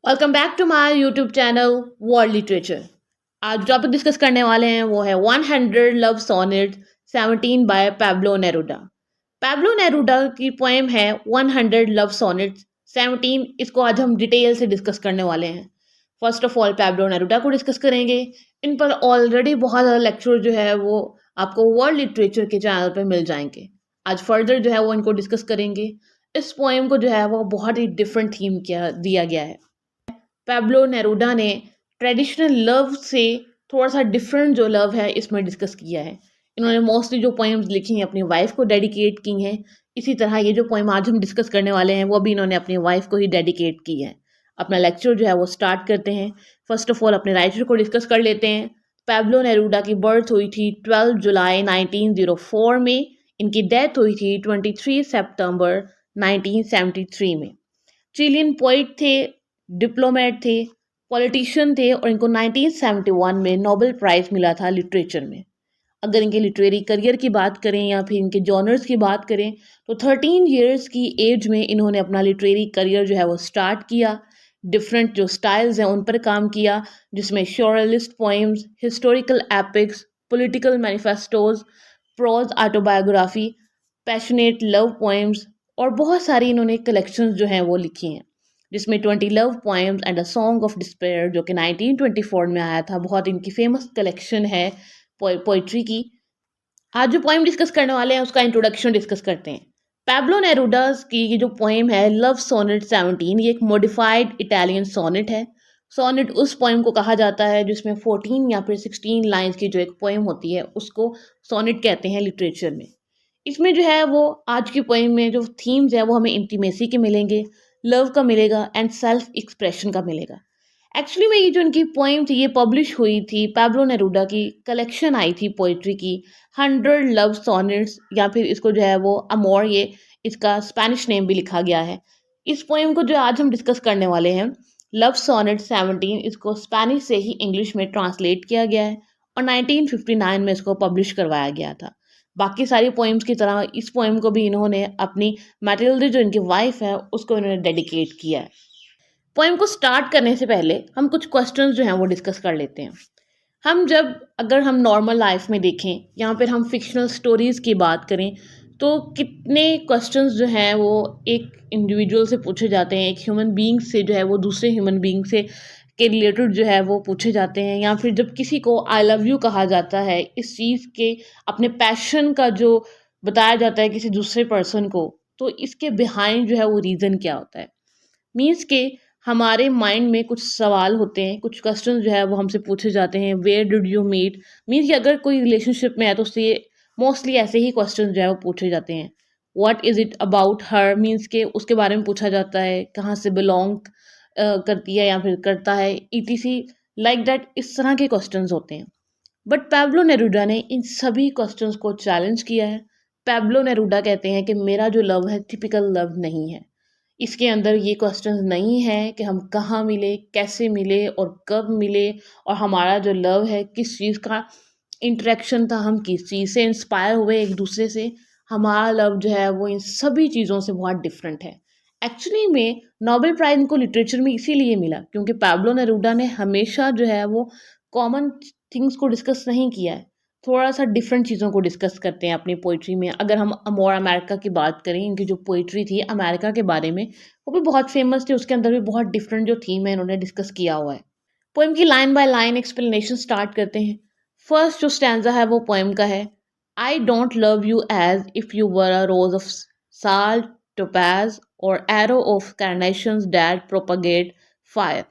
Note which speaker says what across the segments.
Speaker 1: Welcome back to my YouTube channel world literature. आज topic discuss करने वाले हैं वो है 100 love sonnet 17 by Pablo Neruda. Pablo Neruda की पोएम है 100 लव सोनेट 17। इसको आज हम डिटेल से डिस्कस करने वाले हैं। फर्स्ट ऑफ ऑल पैब्लो नेरूडा को डिस्कस करेंगे। इन पर ऑलरेडी बहुत ज़्यादा लेक्चर जो है वो आपको वर्ल्ड लिटरेचर के चैनल पर मिल जाएंगे। आज फर्दर जो है वो इनको डिस्कस करेंगे। इस पोएम को जो है वो बहुत ही डिफरेंट थीम किया दिया गया है। पैब्लो नेरूडा ने ट्रेडिशनल लव से थोड़ा सा डिफरेंट जो लव है इसमें डिस्कस किया है। इन्होंने मोस्टली जो पोएम्स लिखी हैं अपनी वाइफ को डेडिकेट की हैं। इसी तरह ये जो पोएम आज हम डिस्कस करने वाले हैं वो भी इन्होंने अपनी वाइफ को ही डेडिकेट की है। अपना लेक्चर जो है वो स्टार्ट करते हैं। फर्स्ट ऑफ ऑल अपने राइटर को डिस्कस कर लेते हैं। पैब्लो नेरूडा की बर्थ हुई थी 12 जुलाई 1904 में। इनकी डेथ हुई थी 23 सितंबर 1973 में। चिलियन पोइट थे, डिप्लोमेट थे, पॉलिटिशियन थे और इनको 1971 में नोबेल प्राइज़ मिला था लिटरेचर में। अगर इनके लिटरेरी करियर की बात करें या फिर इनके जॉनर्स की बात करें तो 13 इयर्स की एज में इन्होंने अपना लिटरेरी करियर जो है वो स्टार्ट किया। डिफरेंट जो स्टाइल्स हैं उन पर काम किया, जिसमें shortlist poems, historical epics, political manifestos, prose autobiography, passionate love poems और बहुत सारी इन्होंने कलेक्शंस जो हैं वो लिखी हैं, जिसमें 20 love poems and a song of despair जो कि 1924 में आया था। बहुत इनकी फेमस कलेक्शन है पोइट्री की। आज जो पोएम डिस्कस करने वाले हैं उसका इंट्रोडक्शन डिस्कस करते हैं। पैब्लो नेरूडास की ये जो पोएम है लव सोनेट 17, ये एक मॉडिफाइड इटालियन सोनेट है। सोनेट उस पोएम को कहा जाता है जिसमें 14 या फिर 16 लाइंस की जो एक पोएम होती है उसको सोनेट कहते हैं लिटरेचर में। इसमें जो है वो आज की पोएम में जो थीम्स है वो हमें इंटीमेसी के मिलेंगे, लव का मिलेगा एंड सेल्फ एक्सप्रेशन का मिलेगा। एक्चुअली में ये जो इनकी पोएम थी ये पब्लिश हुई थी, पैब्लो नेरूडा की कलेक्शन आई थी पोइट्री की 100 लव सोनेट्स, या फिर इसको जो है वो अमोर, ये इसका स्पेनिश नेम भी लिखा गया है। इस पोएम को जो आज हम डिस्कस करने वाले हैं लव सोनेट 17, इसको स्पेनिश से ही इंग्लिश में ट्रांसलेट किया गया है और 1959 में इसको पब्लिश करवाया गया था। बाकी सारी पोएम्स की तरह इस पोएम को भी इन्होंने अपनी मैटिल्डे जो इनकी वाइफ है उसको इन्होंने डेडिकेट किया है। पोएम को स्टार्ट करने से पहले हम कुछ क्वेश्चंस जो हैं वो डिस्कस कर लेते हैं। अगर हम नॉर्मल लाइफ में देखें या फिर हम फिक्शनल स्टोरीज़ की बात करें तो कितने क्वेश्चंस जो हैं वो एक इंडिविजुअल से पूछे जाते हैं, एक ह्यूमन बीइंग से जो है वो दूसरे ह्यूमन बीइंग से के रिलेटेड जो है वो पूछे जाते हैं। या फिर जब किसी को आई लव यू कहा जाता है, इस चीज़ के अपने पैशन का जो बताया जाता है किसी दूसरे पर्सन को, तो इसके बिहाइंड जो है वो रीज़न क्या होता है। मीन्स के हमारे माइंड में कुछ सवाल होते हैं, कुछ क्वेश्चन जो है वो हमसे पूछे जाते हैं। Where did you meet, means कि अगर कोई रिलेशनशिप में है तो उससे मोस्टली ऐसे ही क्वेश्चन जो है वो पूछे जाते हैं। What is it about her, means के उसके बारे में पूछा जाता है, कहाँ से बिलोंग करती है या फिर करता है, ईटीसी लाइक दैट। इस तरह के क्वेश्चंस होते हैं। बट पैब्लो नेरूडा ने इन सभी क्वेश्चंस को चैलेंज किया है। पैब्लो नेरूडा कहते हैं कि मेरा जो लव है टिपिकल लव नहीं है। इसके अंदर ये क्वेश्चंस नहीं है कि हम कहाँ मिले, कैसे मिले और कब मिले, और हमारा जो लव है किस चीज़ का इंटरेक्शन था, हम किस चीज़ से इंस्पायर हुए एक दूसरे से। हमारा लव जो है वो इन सभी चीज़ों से बहुत डिफरेंट है। एक्चुअली में नोबेल प्राइज़ इनको लिटरेचर में इसीलिए मिला क्योंकि पैब्लो नेरूडा ने हमेशा जो है वो कॉमन थिंग्स को डिस्कस नहीं किया है, थोड़ा सा डिफरेंट चीज़ों को डिस्कस करते हैं अपनी पोइट्री में। अगर हम अमोर अमेरिका की बात करें, इनकी जो पोइट्री थी अमेरिका के बारे में वो भी बहुत फेमस थी, उसके अंदर भी बहुत डिफरेंट जो थीम है इन्होंने डिस्कस किया हुआ है। पोएम की line by line explanation start करते हैं। फर्स्ट जो स्टैंजा है वो पोएम का है, I don't love you as if you were a rose of salt, topaz or arrow of carnations that propagate fire.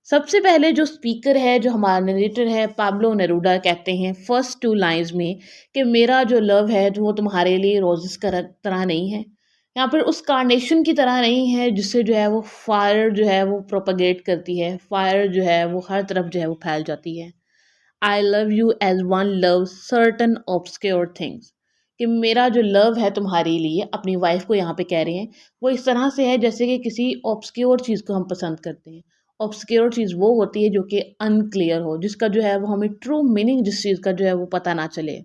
Speaker 1: सबसे पहले जो स्पीकर है, जो हमारा नरेटर है पैब्लो नेरूडा, कहते हैं फर्स्ट 2 लाइन्स में कि मेरा जो लव है वो तुम्हारे लिए रोजेस का तरह नहीं है, या फिर उस कार्नेशन की तरह नहीं है जिससे जो है वो फायर जो है वो प्रोपगेट करती है, फायर जो है वो हर तरफ जो है वो फैल जाती है। I love you as one love certain obscure things, कि मेरा जो लव है तुम्हारे लिए, अपनी वाइफ को यहाँ पे कह रहे हैं, वो इस तरह से है जैसे कि किसी ऑब्सक्योर चीज़ को हम पसंद करते हैं। ऑब्सक्योर चीज़ वो होती है जो कि अनक्लियर हो, जिसका जो है वो हमें ट्रू मीनिंग जिस चीज़ का जो है वो पता ना चले।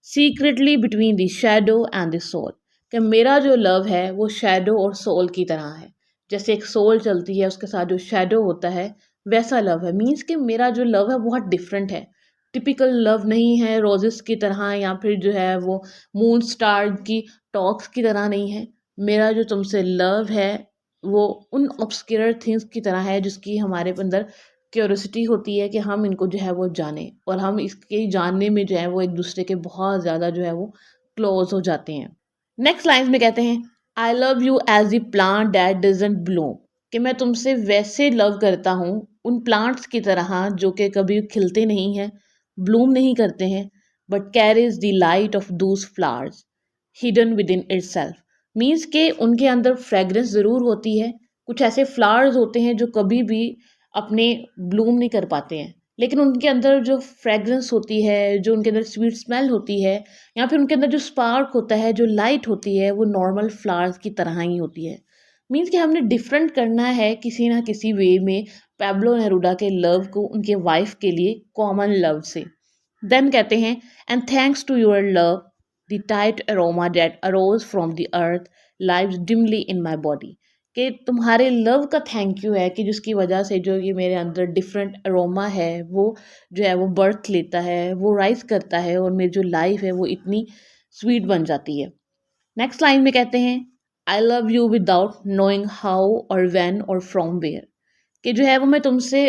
Speaker 1: Secretly between the shadow and the soul, कि मेरा जो लव है वो शैडो और सोल की तरह है, जैसे एक सोल चलती है उसके साथ जो शैडो होता है, वैसा लव है। मीन्स कि मेरा जो लव है बहुत डिफरेंट है। टिपिकल लव नहीं है रोजेस की तरह, या फिर जो है वो मून स्टार की टॉक्स की तरह नहीं है। मेरा जो तुमसे लव है वो उन ऑब्सक्यूर थिंग्स की तरह है जिसकी हमारे अंदर क्यूरियोसिटी होती है कि हम इनको जो है वो जानें, और हम इसके जानने में जो है वो एक दूसरे के बहुत ज़्यादा जो है वो क्लोज हो जाते हैं। नेक्स्ट लाइन में कहते हैं, I love you as the plant that doesn't bloom, कि मैं तुमसे वैसे लव करता हूँ उन प्लांट्स की तरह जो कि कभी खिलते नहीं हैं, ब्लूम नहीं करते हैं, but carries the light of those flowers hidden within itself. Means के उनके अंदर फ्रेगरेंस ज़रूर होती है। कुछ ऐसे फ्लावर्स होते हैं जो कभी भी अपने ब्लूम नहीं कर पाते हैं, लेकिन उनके अंदर जो फ्रेगरेंस होती है, जो उनके अंदर स्वीट स्मेल होती है, या फिर उनके अंदर जो स्पार्क होता है, जो लाइट होती है, वो नॉर्मल फ्लावर्स की तरह ही होती है। मीन्स कि हमने डिफरेंट करना है किसी ना किसी वे में पैब्लो नेरूडा के लव को उनके वाइफ के लिए कॉमन लव से। देन कहते हैं, and thanks to your love the tight aroma that arose from the earth lives dimly in my body, कि तुम्हारे लव का थैंक यू है कि जिसकी वजह से जो ये मेरे अंदर डिफरेंट अरोमा है वो जो है वो बर्थ लेता है, वो राइज करता है, और मेरी जो लाइफ है वो इतनी स्वीट बन जाती है। नेक्स्ट लाइन में कहते हैं, I love you without knowing how और व्हेन और फ्रॉम वेयर, कि जो है वो मैं तुमसे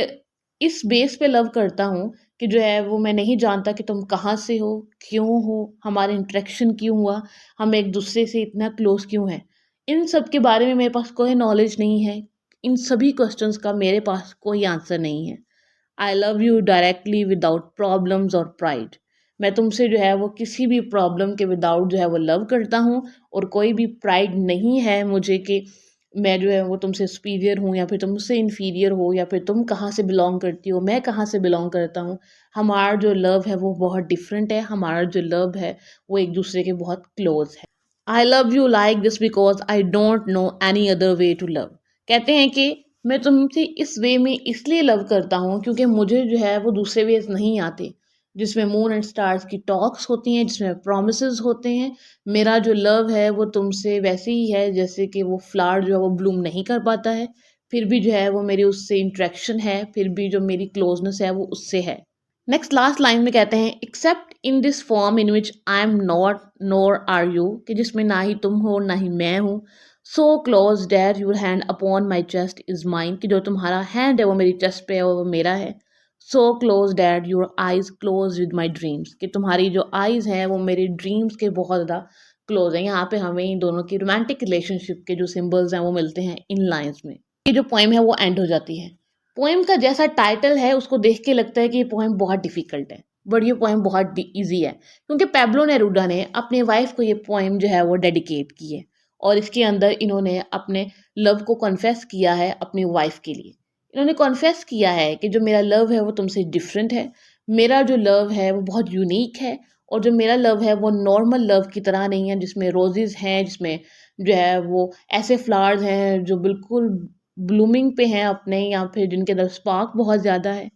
Speaker 1: इस बेस पे लव करता हूँ कि जो है वो मैं नहीं जानता कि तुम कहाँ से हो, क्यों हो, हमारा इंटरेक्शन क्यों हुआ, हम एक दूसरे से इतना क्लोज क्यों हैं। इन सब के बारे में मेरे पास कोई नॉलेज नहीं है। इन सभी क्वेश्चंस का मेरे पास कोई आंसर नहीं है। I love you directly without problems और प्राइड, मैं तुमसे जो है वो किसी भी प्रॉब्लम के विदाउट जो है वो लव करता हूँ, और कोई भी प्राइड नहीं है मुझे कि मैं जो है वो तुमसे सुपीरियर हूँ, या फिर तुम मुझसे इन्फीरियर हो, या फिर तुम कहाँ से बिलोंग करती हो, मैं कहाँ से बिलोंग करता हूँ। हमारा जो लव है वो बहुत डिफरेंट है, हमारा जो लव है वो एक दूसरे के बहुत क्लोज है। I love you like this because I don't know any other way to love, कहते हैं कि मैं तुमसे इस वे में इसलिए लव करता हूँ क्योंकि मुझे जो है वो दूसरे वेज नहीं आते जिसमें मून एंड स्टार्स की टॉक्स होती हैं, जिसमें प्रोमिसेस होते हैं। मेरा जो लव है वो तुमसे वैसे ही है जैसे कि वो फ्लावर जो है वो ब्लूम नहीं कर पाता है, फिर भी जो है वो मेरी उससे इंट्रैक्शन है, फिर भी जो मेरी क्लोजनेस है वो उससे है। नेक्स्ट लास्ट लाइन में कहते हैं, except in this form in which I am not nor are you, कि जिसमें ना ही तुम हो ना ही मैं हूँ। So close that your hand upon my chest is mine, कि जो तुम्हारा हैंड है वो मेरी चेस्ट पे है, वो मेरा है। सो close that your eyes close with my dreams, कि तुम्हारी जो आईज हैं वो मेरे ड्रीम्स के बहुत ज़्यादा क्लोज हैं। यहाँ पे हमें इन दोनों की रोमांटिक रिलेशनशिप के जो सिम्बल्स हैं वो मिलते हैं इन लाइन्स में। ये जो पोइम है वो एंड हो जाती है। पोएम का जैसा टाइटल है उसको देख के लगता है कि ये पोएम बहुत डिफिकल्ट है, बट ये पोएम बहुत इजी है, क्योंकि पैब्लो नेरूडा ने अपने वाइफ को ये पोएम जो है वो डेडिकेट की है, और इसके अंदर इन्होंने अपने लव को कॉन्फेस किया है अपनी वाइफ के लिए। इन्होंने कॉन्फेस किया है कि जो मेरा लव है वो तुमसे डिफरेंट है, मेरा जो लव है वो बहुत यूनिक है, और जो मेरा लव है वो नॉर्मल लव की तरह नहीं है जिसमें रोजेज़ हैं, जिसमें जो है वो ऐसे फ्लावर्स हैं जो बिल्कुल ब्लूमिंग पे हैं अपने, या फिर जिनके अंदर स्पार्क बहुत ज़्यादा है।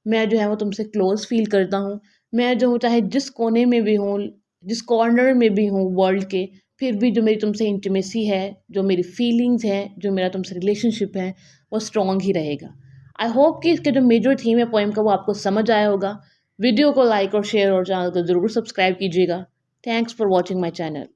Speaker 1: मैं जो है वो तुमसे क्लोज़ फ़ील करता हूँ। मैं जो हूँ चाहे जिस कोने में भी हूँ, जिस कॉर्नर में भी हूँ वर्ल्ड के, फिर भी जो मेरी तुमसे इंटीमेसी है, जो मेरी फीलिंग्स हैं, जो मेरा तुमसे रिलेशनशिप है, वो स्ट्रॉन्ग ही रहेगा। आई होप कि इसके जो मेजर थीम है पोएम का वो आपको समझ आया होगा। वीडियो को लाइक और शेयर और चैनल को ज़रूर सब्सक्राइब कीजिएगा। Thanks for watching my channel.